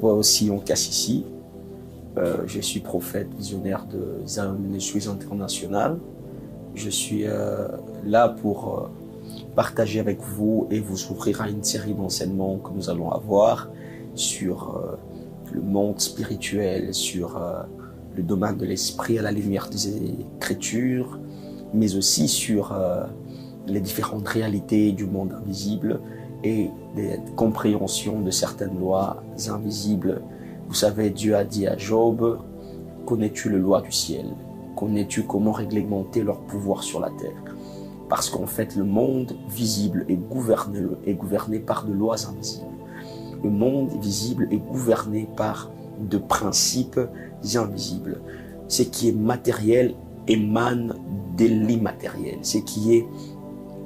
Moi aussi, on casse ici. Je suis prophète visionnaire de Zion Ministries International. Je suis là pour partager avec vous et vous ouvrir à une série d'enseignements que nous allons avoir sur le monde spirituel, sur le domaine de l'esprit à la lumière des Écritures, mais aussi sur les différentes réalités du monde invisible et des compréhensions de certaines lois invisibles. Vous savez, Dieu a dit à Job, « Connais-tu les lois du ciel? Connais-tu comment réglementer leur pouvoir sur la terre ?» Parce qu'en fait, le monde visible est gouverné par de lois invisibles. Le monde visible est gouverné par de principes invisibles. Ce qui est matériel émane de l'immatériel. Ce qui est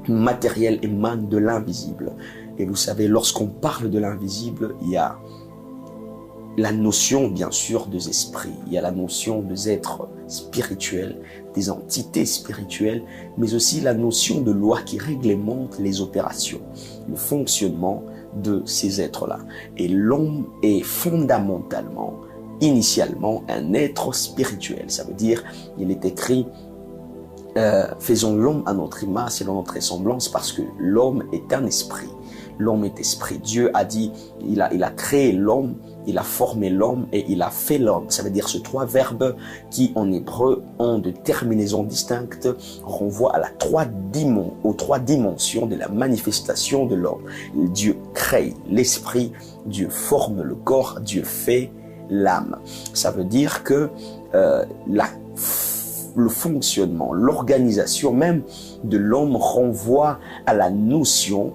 matériel émane de l'invisible. Et vous savez, lorsqu'on parle de l'invisible, il y a la notion, bien sûr, des esprits. Il y a la notion des êtres spirituels, des entités spirituelles, mais aussi la notion de loi qui réglemente les opérations, le fonctionnement de ces êtres-là. Et l'homme est fondamentalement, initialement, un être spirituel. Ça veut dire, il est écrit, faisons l'homme à notre image, selon notre ressemblance, parce que l'homme est un esprit. L'homme est esprit. Dieu a dit, il a créé l'homme, il a formé l'homme et il a fait l'homme. Ça veut dire ces trois verbes qui, en hébreu, ont de terminaisons distinctes, renvoient aux trois dimensions de la manifestation de l'homme. Dieu crée l'esprit, Dieu forme le corps, Dieu fait l'âme. Ça veut dire que le fonctionnement, l'organisation même de l'homme renvoie à la notion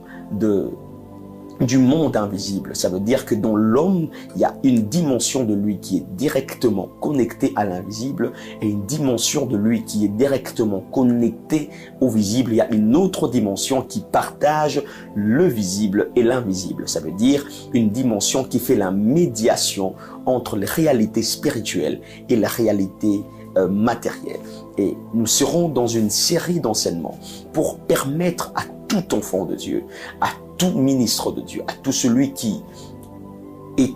du monde invisible. Ça veut dire que dans l'homme, il y a une dimension de lui qui est directement connectée à l'invisible et une dimension de lui qui est directement connectée au visible. Il y a une autre dimension qui partage le visible et l'invisible. Ça veut dire une dimension qui fait la médiation entre les réalités spirituelles et la réalité matérielle. Et nous serons dans une série d'enseignements pour permettre à tout enfant de Dieu, à tout ministre de Dieu, à tout celui qui est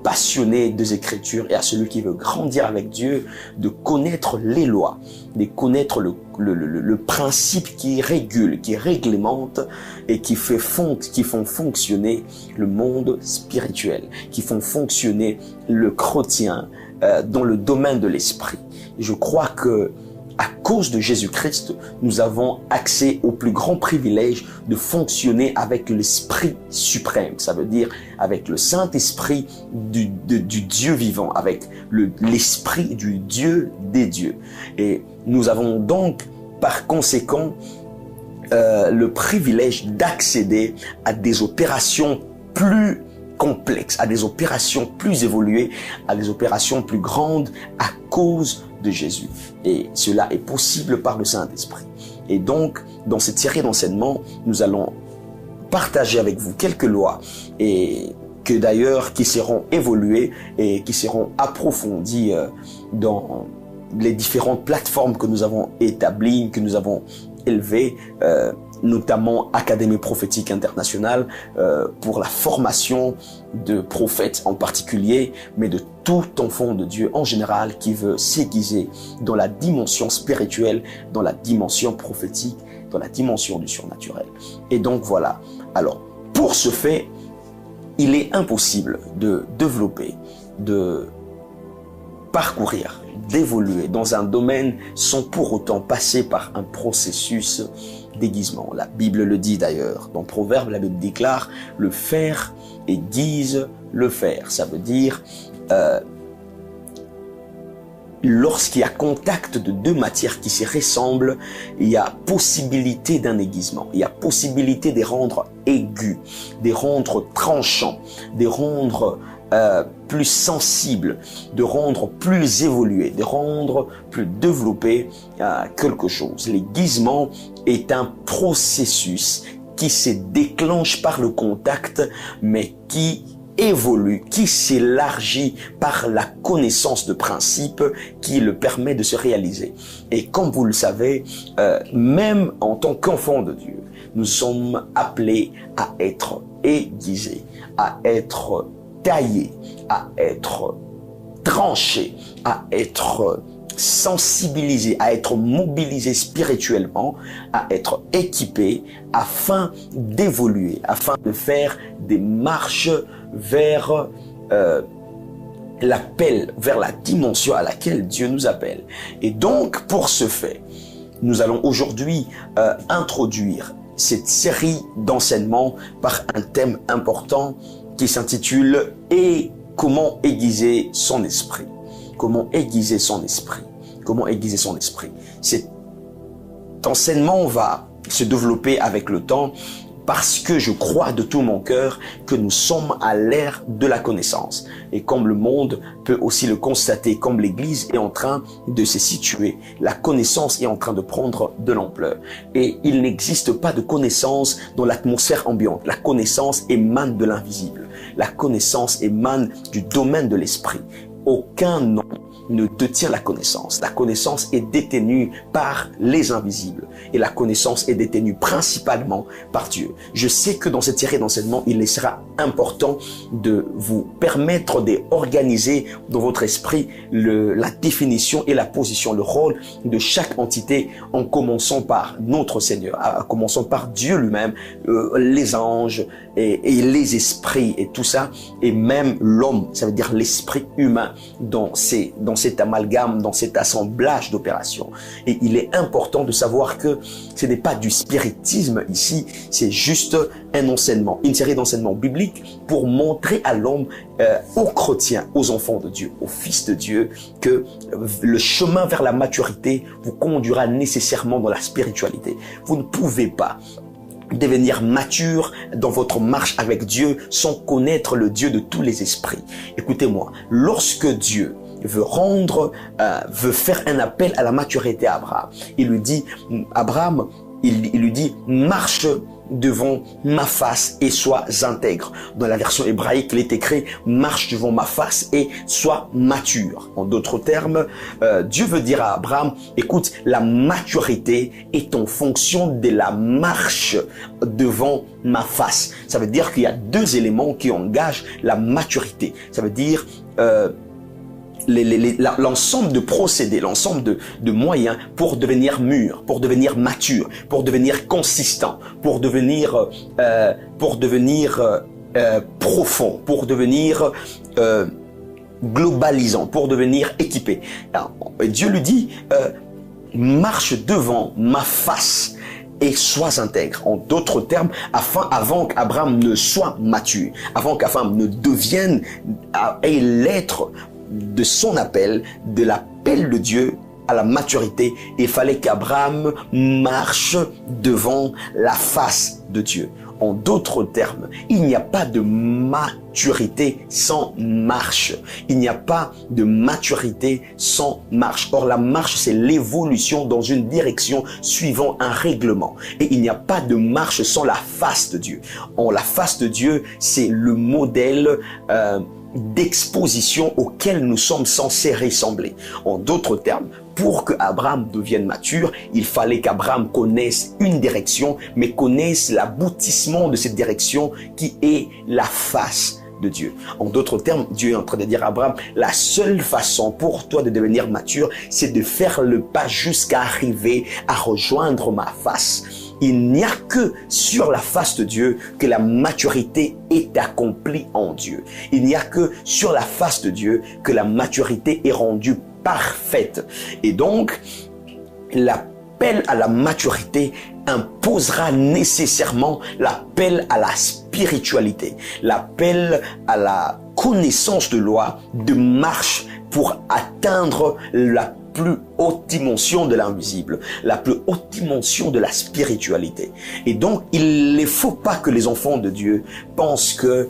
passionné des Écritures et à celui qui veut grandir avec Dieu, de connaître les lois, de connaître le principe qui régule, qui réglemente et qui font fonctionner le monde spirituel, qui font fonctionner le chrétien dans le domaine de l'esprit. Je crois que à cause de Jésus-Christ, nous avons accès au plus grand privilège de fonctionner avec l'Esprit suprême. Ça veut dire avec le Saint-Esprit du Dieu vivant, avec l'Esprit du Dieu des dieux. Et nous avons donc, par conséquent, le privilège d'accéder à des opérations plus complexes, à des opérations plus évoluées, à des opérations plus grandes à cause de Jésus. Et cela est possible par le Saint-Esprit. Et donc, dans cette série d'enseignements, nous allons partager avec vous quelques lois et que d'ailleurs qui seront évoluées et qui seront approfondies dans les différentes plateformes que nous avons établies, que nous avons élevées, notamment Académie prophétique internationale pour la formation de prophètes en particulier, mais de tout enfant de Dieu en général qui veut s'aiguiser dans la dimension spirituelle, dans la dimension prophétique, dans la dimension du surnaturel. Et donc voilà. Alors, pour ce fait, il est impossible de développer, de parcourir, d'évoluer dans un domaine sans pour autant passer par un processus d'aiguisement. La Bible le dit d'ailleurs. Dans Proverbes, la Bible déclare « Le fer aiguise le fer ». Ça veut dire lorsqu'il y a contact de deux matières qui se ressemblent, il y a possibilité d'un aiguisement. Il y a possibilité de les rendre aigus, de les rendre tranchants, de les rendre plus sensibles, de rendre plus évolué, de rendre plus développé quelque chose. L'aiguisement est un processus qui se déclenche par le contact, mais qui évolue, qui s'élargit par la connaissance de principes qui le permet de se réaliser. Et comme vous le savez, même en tant qu'enfant de Dieu, nous sommes appelés à être aiguisés, à être taillé, à être tranché, à être sensibilisé, à être mobilisé spirituellement, à être équipé afin d'évoluer, afin de faire des marches vers l'appel, vers la dimension à laquelle Dieu nous appelle. Et donc, pour ce fait, nous allons aujourd'hui introduire cette série d'enseignements par un thème important qui s'intitule « Et comment aiguiser son esprit ?» Comment aiguiser son esprit? Comment aiguiser son esprit? Cet enseignement va se développer avec le temps parce que je crois de tout mon cœur que nous sommes à l'ère de la connaissance. Et comme le monde peut aussi le constater, comme l'Église est en train de se situer, la connaissance est en train de prendre de l'ampleur. Et il n'existe pas de connaissance dans l'atmosphère ambiante. La connaissance émane de l'invisible. La connaissance émane du domaine de l'esprit. Aucun nom ne détient la connaissance. La connaissance est détenue par les invisibles et la connaissance est détenue principalement par Dieu. Je sais que dans cette série d'enseignements, il sera important de vous permettre d'organiser dans votre esprit la définition et la position, le rôle de chaque entité en commençant par notre Seigneur, en commençant par Dieu lui-même, les anges et les esprits et tout ça, et même l'homme, ça veut dire l'esprit humain dans cet amalgame, dans cet assemblage d'opérations. Et il est important de savoir que ce n'est pas du spiritisme ici, c'est juste un enseignement, une série d'enseignements bibliques pour montrer à l'homme, aux chrétiens, aux enfants de Dieu, aux fils de Dieu, que le chemin vers la maturité vous conduira nécessairement dans la spiritualité. Vous ne pouvez pas devenir mature dans votre marche avec Dieu sans connaître le Dieu de tous les esprits. Écoutez-moi, lorsque Dieu veut faire un appel à la maturité à Abraham, il lui dit, Abraham, il lui dit, marche devant ma face et sois intègre. Dans la version hébraïque, il est écrit, marche devant ma face et sois mature. En d'autres termes, Dieu veut dire à Abraham, écoute, la maturité est en fonction de la marche devant ma face. Ça veut dire qu'il y a deux éléments qui engagent la maturité. Ça veut dire l'ensemble de procédés, l'ensemble de moyens pour devenir mûr, pour devenir mature, pour devenir consistant, pour devenir profond, pour devenir globalisant, pour devenir équipé. Alors, Dieu lui dit, marche devant ma face et sois intègre. En d'autres termes, avant qu'Abraham ne soit mature, avant qu'Abraham ne devienne ait l'être de son appel, de l'appel de Dieu à la maturité, il fallait qu'Abraham marche devant la face de Dieu. En d'autres termes, il n'y a pas de maturité sans marche. Il n'y a pas de maturité sans marche. Or, la marche, c'est l'évolution dans une direction suivant un règlement. Et il n'y a pas de marche sans la face de Dieu. La face de Dieu, c'est le modèle d'exposition auquel nous sommes censés ressembler. En d'autres termes, pour que Abraham devienne mature, il fallait qu'Abraham connaisse une direction, mais connaisse l'aboutissement de cette direction qui est la face de Dieu. En d'autres termes, Dieu est en train de dire à Abraham, la seule façon pour toi de devenir mature, c'est de faire le pas jusqu'à arriver à rejoindre ma face. Il n'y a que sur la face de Dieu que la maturité est accomplie en Dieu. Il n'y a que sur la face de Dieu que la maturité est rendue parfaite. Et donc, l'appel à la maturité imposera nécessairement l'appel à la spiritualité, l'appel à la connaissance de loi, de marche pour atteindre la plus haute dimension de l'invisible, la plus haute dimension de la spiritualité. Et donc, il ne faut pas que les enfants de Dieu pensent que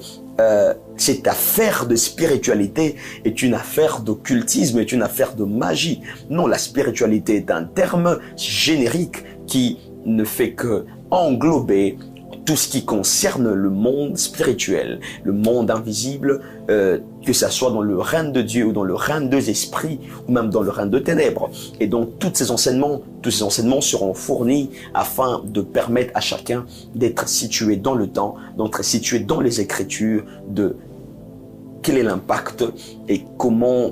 cette affaire de spiritualité est une affaire d'occultisme, est une affaire de magie. Non, la spiritualité est un terme générique qui ne fait que englober tout ce qui concerne le monde spirituel, le monde invisible, que ça soit dans le règne de Dieu ou dans le règne des esprits ou même dans le règne de ténèbres. Et donc tous ces enseignements seront fournis afin de permettre à chacun d'être situé dans le temps, d'être situé dans les Écritures, de quel est l'impact et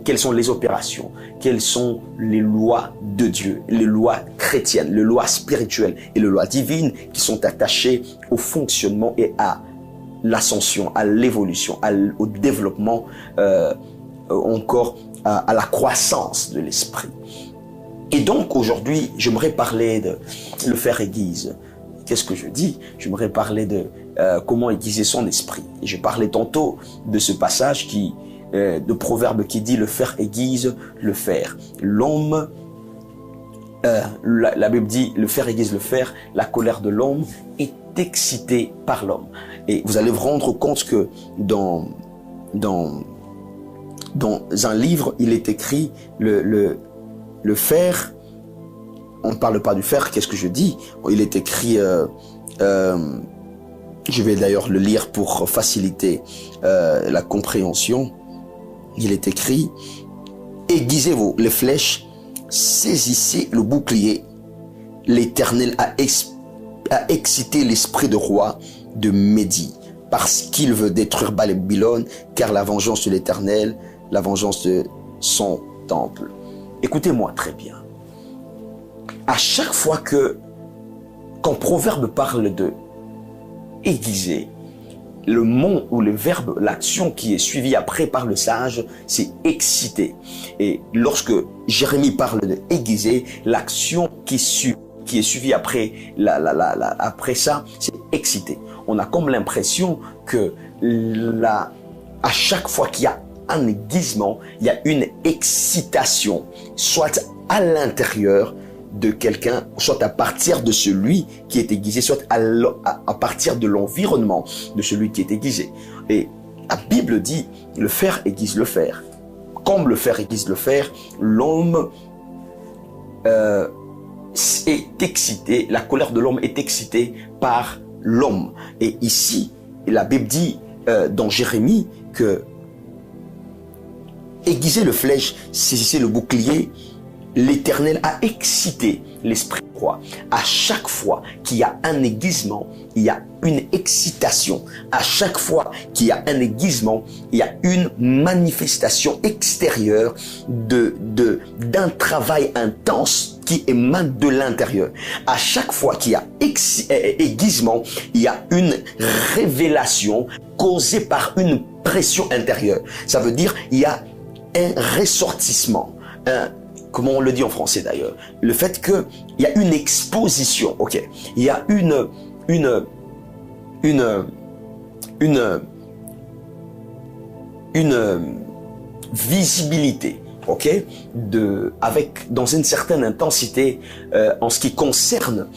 quelles sont les opérations, quelles sont les lois de Dieu, les lois chrétiennes, les lois spirituelles et les lois divines qui sont attachées au fonctionnement et à l'ascension, à l'évolution, au développement, encore à la croissance de l'esprit. Et donc aujourd'hui, j'aimerais parler de le faire aiguise. Qu'est-ce que je dis? J'aimerais parler de comment aiguiser son esprit. Et je parlais tantôt de ce passage de Proverbe qui dit le fer aiguise le fer. L'homme, la Bible dit le fer aiguise le fer, la colère de l'homme est excitée par l'homme. Et vous allez vous rendre compte que dans un livre, il est écrit le fer, on ne parle pas du fer, qu'est-ce que je dis? Il est écrit, je vais d'ailleurs le lire pour faciliter la compréhension. Il est écrit, aiguisez-vous les flèches, saisissez le bouclier, l'Éternel a excité l'esprit de roi de Médie, parce qu'il veut détruire Babylone, car la vengeance de l'Éternel, la vengeance de son temple. Écoutez-moi très bien. À chaque fois quand Proverbe parle de aiguiser, le mot ou le verbe, l'action qui est suivie après par le sage, c'est exciter. Et lorsque Jérémie parle de aiguiser, l'action qui est suivie après après ça, c'est exciter. On a comme l'impression que à chaque fois qu'il y a un aiguisement, il y a une excitation, soit à l'intérieur de quelqu'un, soit à partir de celui qui est aiguisé, soit à partir de l'environnement de celui qui est aiguisé. Et la Bible dit, le fer aiguise le fer. Comme le fer aiguise le fer, l'homme est excité, la colère de l'homme est excitée par l'homme. Et ici, la Bible dit dans Jérémie que aiguisez le flèche, saisissez le bouclier, l'Éternel a excité l'esprit du roi. À chaque fois qu'il y a un aiguisement, il y a une excitation. À chaque fois qu'il y a un aiguisement, il y a une manifestation extérieure d'un travail intense qui émane de l'intérieur. À chaque fois qu'il y a aiguisement, il y a une révélation causée par une pression intérieure. Ça veut dire il y a un ressortissement, comment on le dit en français d'ailleurs, le fait qu'il y a une exposition, ok, il y a une visibilité, ok, dans une certaine intensité en ce qui concerne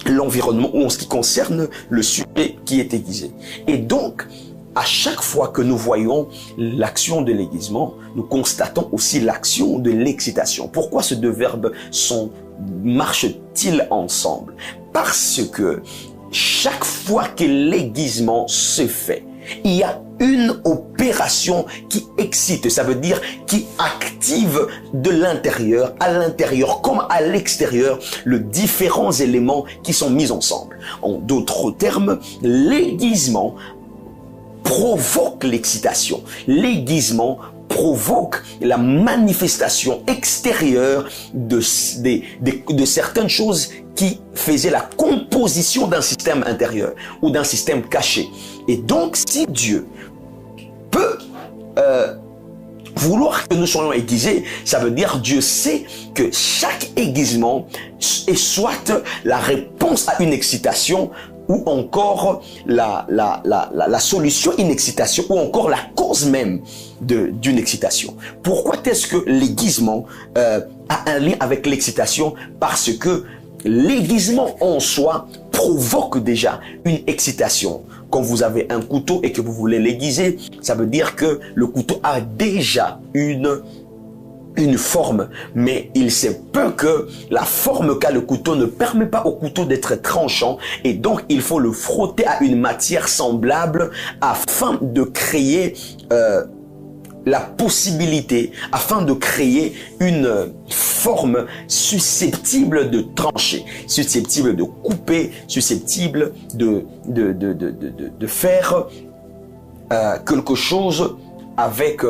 l'environnement ou en ce qui concerne le sujet qui est aiguisé. Et donc, à chaque fois que nous voyons l'action de l'aiguisement, nous constatons aussi l'action de l'excitation. Pourquoi ces deux verbes marchent-ils ensemble? Parce que chaque fois que l'aiguisement se fait, il y a une opération qui excite, ça veut dire qui active de l'intérieur, à l'intérieur comme à l'extérieur, les différents éléments qui sont mis ensemble. En d'autres termes, l'aiguisement provoque l'excitation. L'aiguisement provoque la manifestation extérieure de certaines choses qui faisaient la composition d'un système intérieur ou d'un système caché. Et donc, si Dieu peut vouloir que nous soyons aiguisés, ça veut dire Dieu sait que chaque aiguisement est soit la réponse à une excitation ou encore la solution à une excitation, ou encore la cause même d'une excitation. Pourquoi est-ce que l'aiguisement a un lien avec l'excitation? Parce que l'aiguisement en soi provoque déjà une excitation. Quand vous avez un couteau et que vous voulez l'aiguiser, ça veut dire que le couteau a déjà une forme, mais il se peut que la forme qu'a le couteau ne permet pas au couteau d'être tranchant, et donc il faut le frotter à une matière semblable afin de créer la possibilité, afin de créer une forme susceptible de trancher, susceptible de couper, susceptible de faire quelque chose avec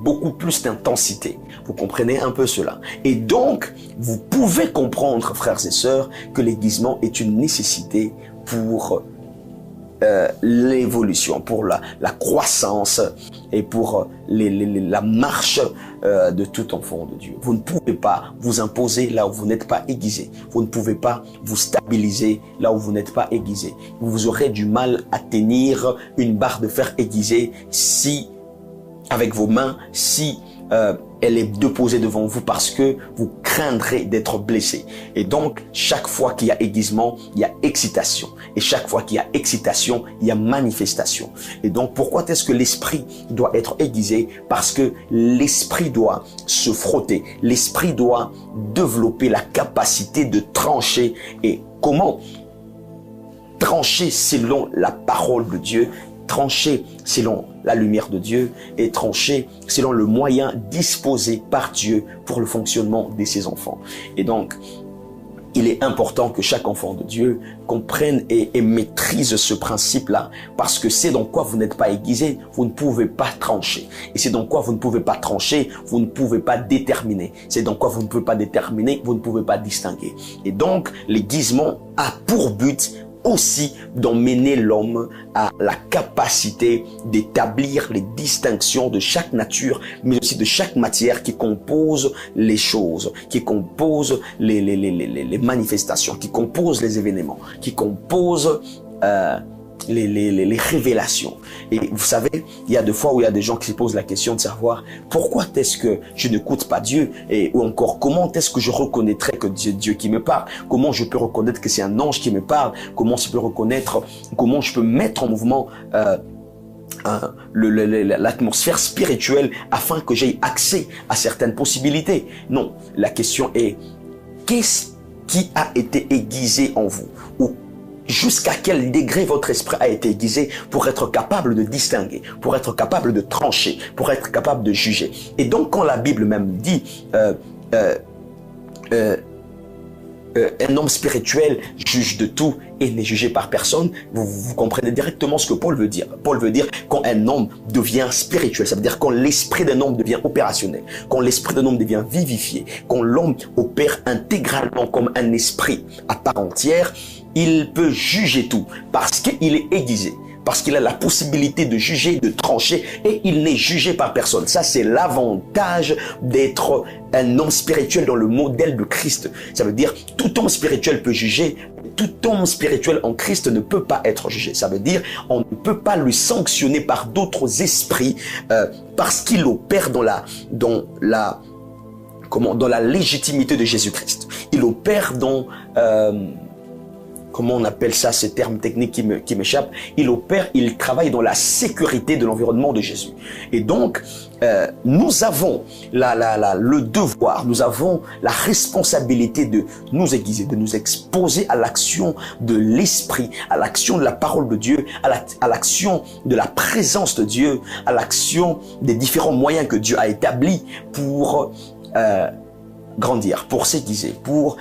beaucoup plus d'intensité. Vous comprenez un peu cela. Et donc, vous pouvez comprendre, frères et sœurs, que l'aiguisement est une nécessité pour l'évolution, pour la croissance et pour la marche de tout enfant de Dieu. Vous ne pouvez pas vous imposer là où vous n'êtes pas aiguisé. Vous ne pouvez pas vous stabiliser là où vous n'êtes pas aiguisé. Vous aurez du mal à tenir une barre de fer aiguisée si, avec vos mains, si elle est déposée devant vous parce que vous craindrez d'être blessé. Et donc, chaque fois qu'il y a aiguisement, il y a excitation. Et chaque fois qu'il y a excitation, il y a manifestation. Et donc, pourquoi est-ce que l'esprit doit être aiguisé? Parce que l'esprit doit se frotter. L'esprit doit développer la capacité de trancher. Et comment trancher selon la parole de Dieu? Trancher selon la lumière de Dieu et trancher selon le moyen disposé par Dieu pour le fonctionnement de ses enfants. Et donc, il est important que chaque enfant de Dieu comprenne et maîtrise ce principe-là, parce que c'est dans quoi vous n'êtes pas aiguisé, vous ne pouvez pas trancher. Et c'est dans quoi vous ne pouvez pas trancher, vous ne pouvez pas déterminer. C'est dans quoi vous ne pouvez pas déterminer, vous ne pouvez pas distinguer. Et donc, l'aiguisement a pour but aussi d'emmener l'homme à la capacité d'établir les distinctions de chaque nature, mais aussi de chaque matière qui compose les choses, qui compose les manifestations, qui compose les événements, qui compose les révélations. Et vous savez, il y a des fois où il y a des gens qui se posent la question de savoir pourquoi est-ce que je n'écoute pas Dieu, ou encore comment est-ce que je reconnaîtrai que c'est Dieu qui me parle, comment je peux reconnaître que c'est un ange qui me parle, comment je peux reconnaître, comment je peux mettre en mouvement l'atmosphère spirituelle afin que j'aie accès à certaines possibilités. Non, la question est, qu'est-ce qui a été aiguisé en vous, ou jusqu'à quel degré votre esprit a été aiguisé pour être capable de distinguer, pour être capable de trancher, pour être capable de juger. Et donc quand la Bible même dit un homme spirituel juge de tout et n'est jugé par personne, vous comprenez directement ce que Paul veut dire. Paul veut dire quand un homme devient spirituel, ça veut dire quand l'esprit d'un homme devient opérationnel, quand l'esprit d'un homme devient vivifié, quand l'homme opère intégralement comme un esprit à part entière, il peut juger tout parce qu'il est aiguisé, parce qu'il a la possibilité de juger, de trancher, et il n'est jugé par personne. Ça, c'est l'avantage d'être un homme spirituel dans le modèle de Christ. Ça veut dire tout homme spirituel peut juger, tout homme spirituel en Christ ne peut pas être jugé. Ça veut dire on ne peut pas lui sanctionner par d'autres esprits parce qu'il opère dans la légitimité de Jésus-Christ. Il opère dans comment on appelle ça, ces termes techniques qui m'échappent, il travaille dans la sécurité de l'environnement de Jésus. Et donc, nous avons le devoir, nous avons la responsabilité de nous aiguiser, de nous exposer à l'action de l'Esprit, à l'action de la parole de Dieu, à l'action de la présence de Dieu, à l'action des différents moyens que Dieu a établis pour grandir, pour s'aiguiser, pour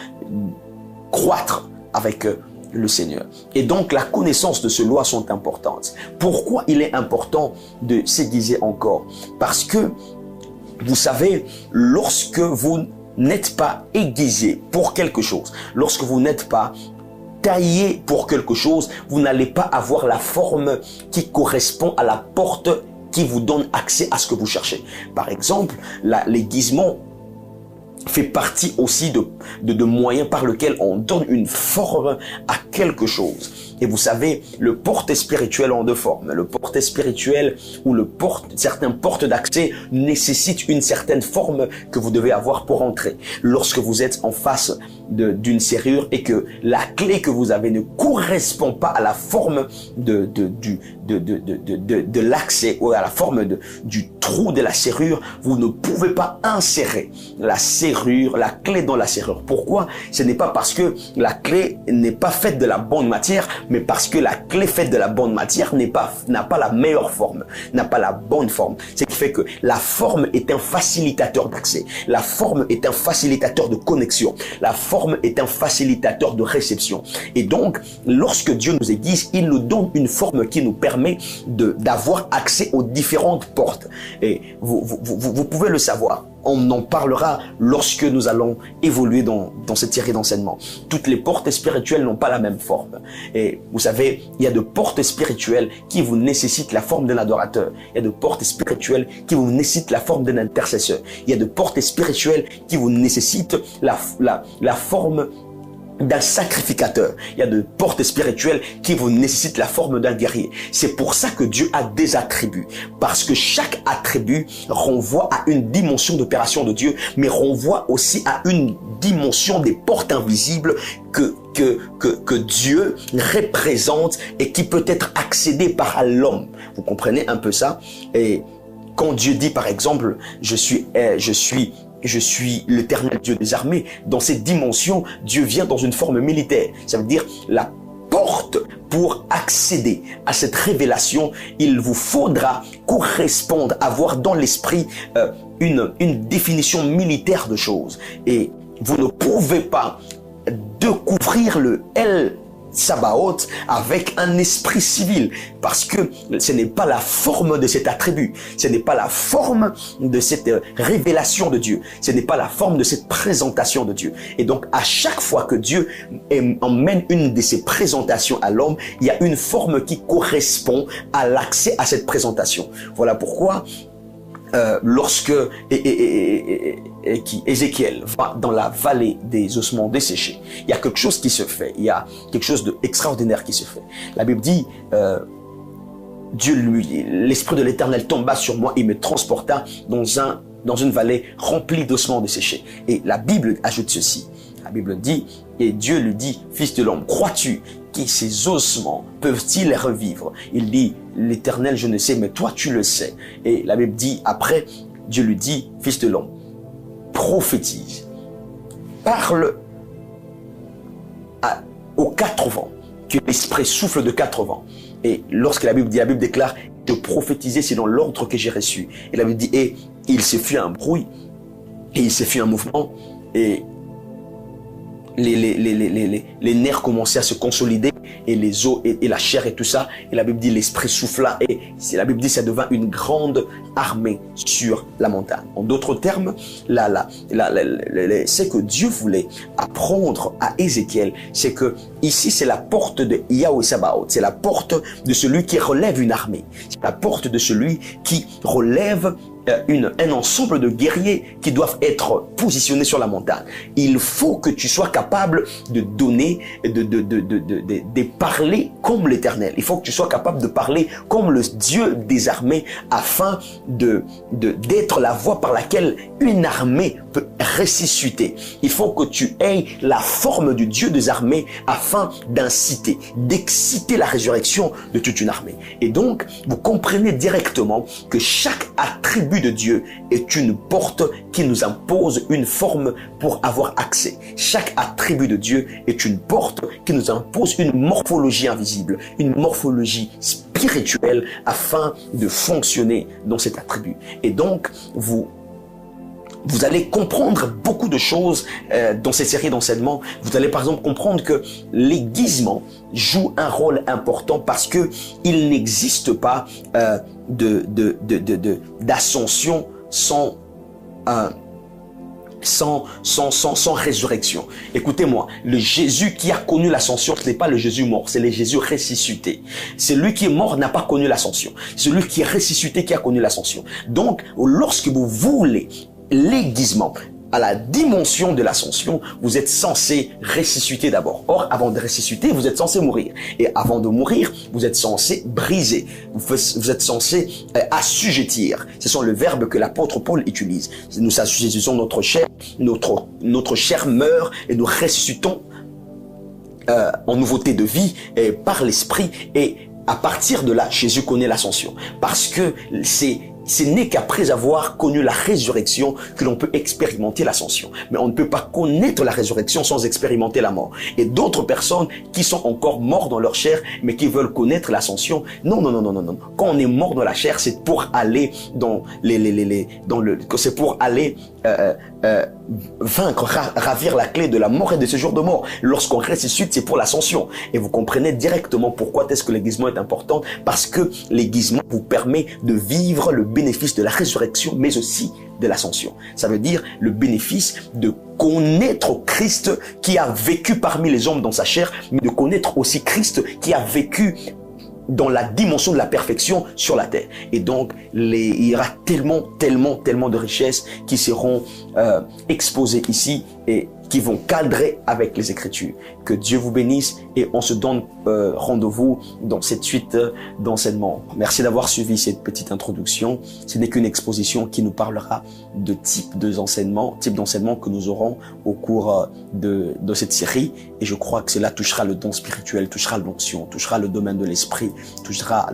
croître avec le Seigneur. Et donc, la connaissance de ces lois sont importantes. Pourquoi il est important de s'aiguiser encore? Parce que, vous savez, lorsque vous n'êtes pas aiguisé pour quelque chose, lorsque vous n'êtes pas taillé pour quelque chose, vous n'allez pas avoir la forme qui correspond à la porte qui vous donne accès à ce que vous cherchez. Par exemple, l'aiguisement fait partie aussi de moyens par lesquels on donne une forme à quelque chose. Et vous savez, le porte spirituel en deux formes. Le porte spirituel ou certains portes d'accès nécessitent une certaine forme que vous devez avoir pour entrer. Lorsque vous êtes en face d'une serrure et que la clé que vous avez ne correspond pas à la forme de l'accès ou à la forme du trou de la serrure, vous ne pouvez pas insérer la clé dans la serrure. Pourquoi? Ce n'est pas parce que la clé n'est pas faite de la bonne matière, mais parce que la clé faite de la bonne matière n'a pas la meilleure forme, n'a pas la bonne forme. Ce qui fait que la forme est un facilitateur d'accès. La forme est un facilitateur de connexion. La forme est un facilitateur de réception. Et donc, lorsque Dieu nous aiguise, il nous donne une forme qui nous permet permet d'avoir accès aux différentes portes. Et vous pouvez le savoir. On en parlera lorsque nous allons évoluer dans cette série d'enseignements. Toutes les portes spirituelles n'ont pas la même forme. Et vous savez, il y a de portes spirituelles qui vous nécessitent la forme d'un adorateur. Il y a de portes spirituelles qui vous nécessitent la forme d'un intercesseur. Il y a de portes spirituelles qui vous nécessitent la forme d'un sacrificateur. Il y a de portes spirituelles qui vous nécessitent la forme d'un guerrier. C'est pour ça que Dieu a des attributs. Parce que chaque attribut renvoie à une dimension d'opération de Dieu, mais renvoie aussi à une dimension des portes invisibles que Dieu représente et qui peut être accédée par l'homme. Vous comprenez un peu ça? Et quand Dieu dit par exemple, je suis l'Éternel Dieu des armées. Dans cette dimension, Dieu vient dans une forme militaire. Ça veut dire la porte pour accéder à cette révélation, il vous faudra correspondre, avoir dans l'esprit une définition militaire de choses. Et vous ne pouvez pas découvrir le El Sabaoth avec un esprit civil, parce que ce n'est pas la forme de cet attribut, ce n'est pas la forme de cette révélation de Dieu, ce n'est pas la forme de cette présentation de Dieu. Et donc à chaque fois que Dieu emmène une de ses présentations à l'homme, il y a une forme qui correspond à l'accès à cette présentation. Voilà pourquoi lorsque Ézéchiel va dans la vallée des ossements desséchés, il y a quelque chose qui se fait, il y a quelque chose d'extraordinaire qui se fait. La Bible dit, l'Esprit de l'Éternel tomba sur moi et me transporta dans une vallée remplie d'ossements desséchés. Et la Bible ajoute ceci, la Bible dit, et Dieu lui dit, fils de l'homme, crois-tu que ces ossements peuvent-ils revivre? Il dit, l'Éternel, je ne sais, mais toi tu le sais. Et la Bible dit, après, Dieu lui dit, fils de l'homme, prophétise, parle aux quatre vents, que l'Esprit souffle de quatre vents. Et lorsque la Bible déclare, je prophétisais selon l'ordre que j'ai reçu. Et la Bible dit, et il se fit un bruit, et il se fit un mouvement, et les nerfs commençaient à se consolider, et les os et la chair et tout ça. Et la Bible dit, l'Esprit souffla, et la Bible dit, ça devint une grande armée sur la montagne. En d'autres termes, c'est que Dieu voulait apprendre à Ézéchiel, c'est que ici c'est la porte de Yahweh Sabaoth, c'est la porte de celui qui relève une armée, c'est la porte de celui qui relève un ensemble de guerriers qui doivent être positionnés sur la montagne. Il faut que tu sois capable de donner, de parler comme l'Éternel. Il faut que tu sois capable de parler comme le Dieu des armées, afin d'être la voie par laquelle une armée peut ressusciter. Il faut que tu aies la forme du Dieu des armées afin d'exciter la résurrection de toute une armée. Et donc, vous comprenez directement que chaque attribut de Dieu est une porte qui nous impose une forme pour avoir accès. Chaque attribut de Dieu est une porte qui nous impose une morphologie invisible, une morphologie spirituelle afin de fonctionner dans cet attribut. Et donc, vous allez comprendre beaucoup de choses dans cette série d'enseignements. Vous allez par exemple comprendre que l'aiguisement joue un rôle important, parce que il n'existe pas d'ascension sans résurrection. Écoutez-moi, le Jésus qui a connu l'ascension, ce n'est pas le Jésus mort, c'est le Jésus ressuscité. Celui qui est mort n'a pas connu l'ascension. Celui qui est ressuscité qui a connu l'ascension. Donc, lorsque vous voulez l'aiguisement à la dimension de l'ascension, vous êtes censé ressusciter d'abord. Or, avant de ressusciter, vous êtes censé mourir. Et avant de mourir, vous êtes censé briser. Vous êtes censé assujettir. Ce sont les verbes que l'apôtre Paul utilise. Nous assujettissons notre chair, notre chair meurt et nous ressuscitons en nouveauté de vie par l'Esprit. Et à partir de là, Jésus connaît l'ascension. Parce que ce n'est qu'après avoir connu la résurrection que l'on peut expérimenter l'ascension. Mais on ne peut pas connaître la résurrection sans expérimenter la mort. Et d'autres personnes qui sont encore morts dans leur chair, mais qui veulent connaître l'ascension, non. Quand on est mort dans la chair, c'est pour aller vaincre, ravir la clé de la mort et de ce jour de mort. Lorsqu'on ressuscite, c'est pour l'ascension. Et vous comprenez directement pourquoi est-ce que l'aiguisement est important, parce que l'aiguisement vous permet de vivre le bénéfice de la résurrection, mais aussi de l'ascension. Ça veut dire le bénéfice de connaître Christ qui a vécu parmi les hommes dans sa chair, mais de connaître aussi Christ qui a vécu dans la dimension de la perfection sur la terre. Et donc, il y aura tellement de richesses qui seront exposées ici et qui vont cadrer avec les Écritures. Que Dieu vous bénisse et on se donne rendez-vous dans cette suite d'enseignements. Merci d'avoir suivi cette petite introduction. Ce n'est qu'une exposition qui nous parlera de type d'enseignement que nous aurons au cours de cette série. Et je crois que cela touchera le don spirituel, touchera l'onction, touchera le domaine de l'esprit, touchera